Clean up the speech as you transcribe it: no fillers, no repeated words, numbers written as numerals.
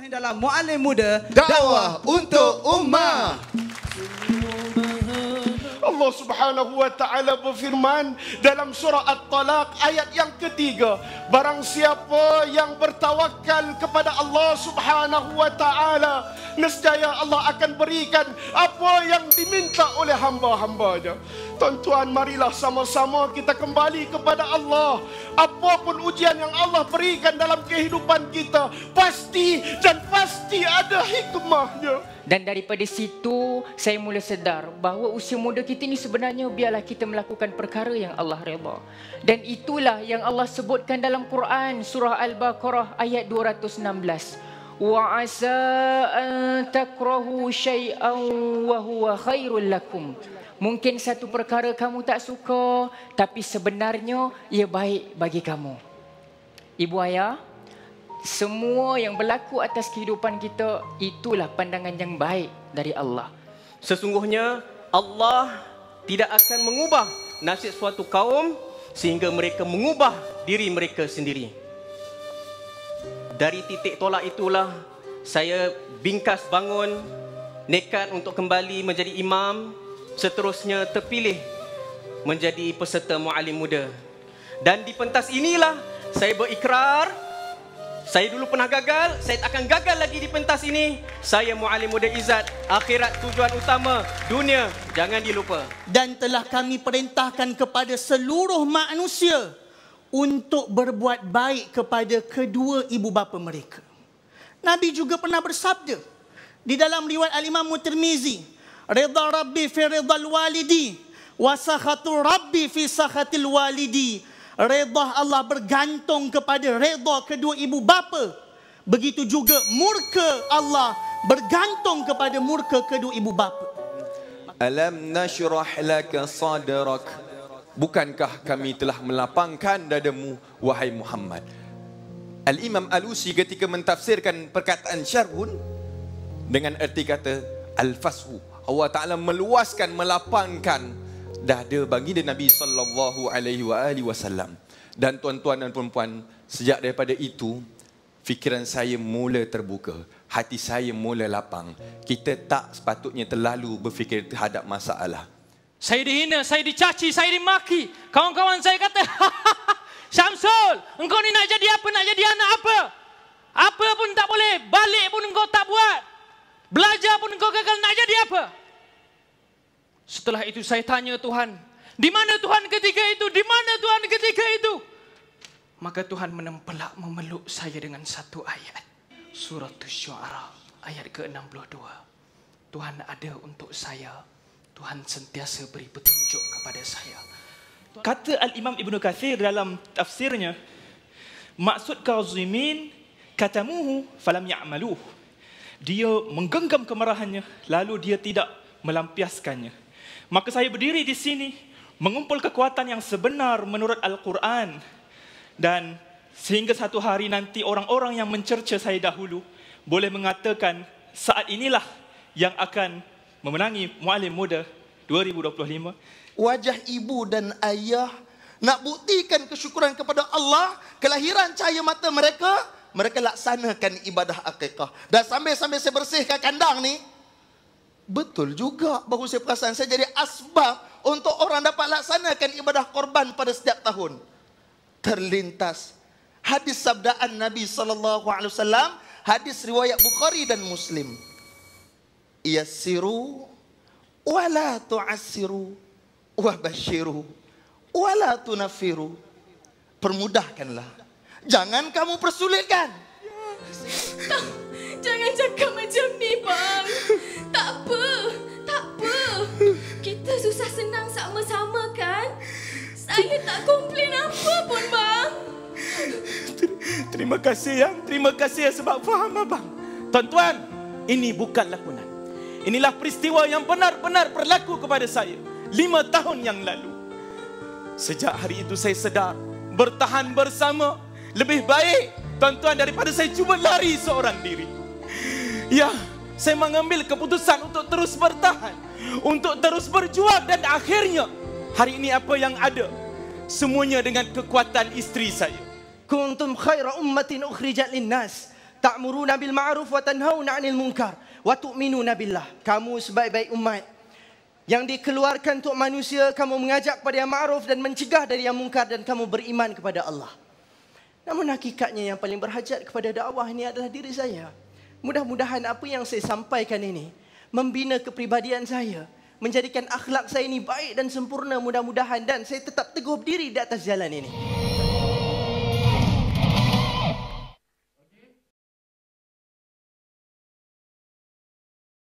Kami dalam Muallim Muda, dakwah untuk ummah. Allah Subhanahu wa taala berfirman dalam surah At-Talaq ayat yang ketiga, barang siapa yang bertawakal kepada Allah Subhanahu wa taala, nescaya Allah akan berikan apa yang diminta oleh hamba-hambanya. Tuan-tuan, marilah sama-sama kita kembali kepada Allah. Apapun ujian yang Allah berikan dalam kehidupan kita, pasti dan pasti ada hikmahnya. Dan daripada situ saya mula sedar bahawa usia muda kita ni sebenarnya biarlah kita melakukan perkara yang Allah redha. Dan itulah yang Allah sebutkan dalam Quran surah Al-Baqarah ayat 216. Wa asa an takrahu syai'an wa huwa khairul lakum. Mungkin satu perkara kamu tak suka, tapi sebenarnya ia baik bagi kamu. Ibu ayah, semua yang berlaku atas kehidupan kita, itulah pandangan yang baik dari Allah. Sesungguhnya Allah tidak akan mengubah nasib suatu kaum sehingga mereka mengubah diri mereka sendiri. Dari titik tolak itulah saya bingkas bangun, nekat untuk kembali menjadi imam, seterusnya terpilih menjadi peserta Muallim Muda. Dan di pentas inilah saya berikrar, saya dulu pernah gagal, saya tak akan gagal lagi di pentas ini. Saya Muallim Muda Izzat, akhirat tujuan utama, dunia jangan dilupa. Dan telah kami perintahkan kepada seluruh manusia untuk berbuat baik kepada kedua ibu bapa mereka. Nabi juga pernah bersabda di dalam riwayat Al-Imam Tirmizi, "Ridha Rabbi fi ridhal walidi wa sakhatu Rabbi fi sakhatil walidi." Redha Allah bergantung kepada redha kedua ibu bapa. Begitu juga murka Allah bergantung kepada murka kedua ibu bapa. Alam nashrah laka sadrak. Bukankah kami telah melapangkan dadamu, wahai Muhammad? Al-Imam Alusi ketika mentafsirkan perkataan syarhun dengan erti kata al-fashu, Allah Ta'ala meluaskan, melapangkan dada baginda Nabi sallallahu alaihi wasallam. Dan tuan-tuan dan puan-puan, sejak daripada itu fikiran saya mula terbuka, hati saya mula lapang. Kita tak sepatutnya terlalu berfikir terhadap masalah. Saya dihina, saya dicaci, saya dimaki. Kawan-kawan saya kata, Syamsul, engkau ni nak jadi apa? Nak jadi anak apa? Apa pun tak boleh, balik pun engkau tak buat, belajar pun engkau gagal, nak jadi apa? Setelah itu saya tanya Tuhan, di mana Tuhan ketika itu? Di mana Tuhan ketika itu? Maka Tuhan menempelak memeluk saya dengan satu ayat. Surah Asy-Syu'ara ayat ke-62. Tuhan ada untuk saya. Tuhan sentiasa beri petunjuk kepada saya. Kata Al-Imam Ibn Kathir dalam tafsirnya, maksud kazimin katamuhu falam ya'maluh. Dia menggenggam kemarahannya lalu dia tidak melampiaskannya. Maka saya berdiri di sini mengumpul kekuatan yang sebenar menurut Al-Quran. Dan sehingga satu hari nanti orang-orang yang mencerca saya dahulu boleh mengatakan saat inilah yang akan memenangi Muallim Muda 2025. Wajah ibu dan ayah nak buktikan kesyukuran kepada Allah, kelahiran cahaya mata mereka, mereka laksanakan ibadah akikah. Dan sambil-sambil saya bersihkan kandang ni, betul juga baru saya perasan saya jadi asbab untuk orang dapat laksanakan ibadah korban pada setiap tahun. Terlintas hadis sabdaan Nabi SAW, hadis riwayat Bukhari dan Muslim. Yassiru wala tu'assiru wa basyiru wala tunaffiru. Permudahkanlah, jangan kamu persulitkan. Jangan cakap macam ni, bang. Tak apa, tak apa. Kita susah senang sama-sama kan? Saya tak komplain apa pun, bang. Terima kasih yang, terima kasih sebab faham abang. Tuan-tuan, ini bukan lakonan. Inilah peristiwa yang benar-benar berlaku kepada saya 5 tahun yang lalu. Sejak hari itu saya sedar bertahan bersama lebih baik, tuan-tuan, daripada saya cuba lari seorang diri. Ya, saya mengambil keputusan untuk terus bertahan, untuk terus berjuang, dan akhirnya hari ini apa yang ada? Semuanya dengan kekuatan isteri saya. Kuntum khaira ummatin ukhrijat linnas ta'muruna bil ma'ruf wa tanhauna 'anil munkar wa tu'minuna billah. Kamu sebaik-baik umat yang dikeluarkan untuk manusia, kamu mengajak kepada yang ma'ruf dan mencegah dari yang mungkar, dan kamu beriman kepada Allah. Namun hakikatnya yang paling berhajat kepada dakwah ini adalah diri saya. Mudah-mudahan apa yang saya sampaikan ini membina kepribadian saya, menjadikan akhlak saya ini baik dan sempurna mudah-mudahan, dan saya tetap teguh berdiri di atas jalan ini.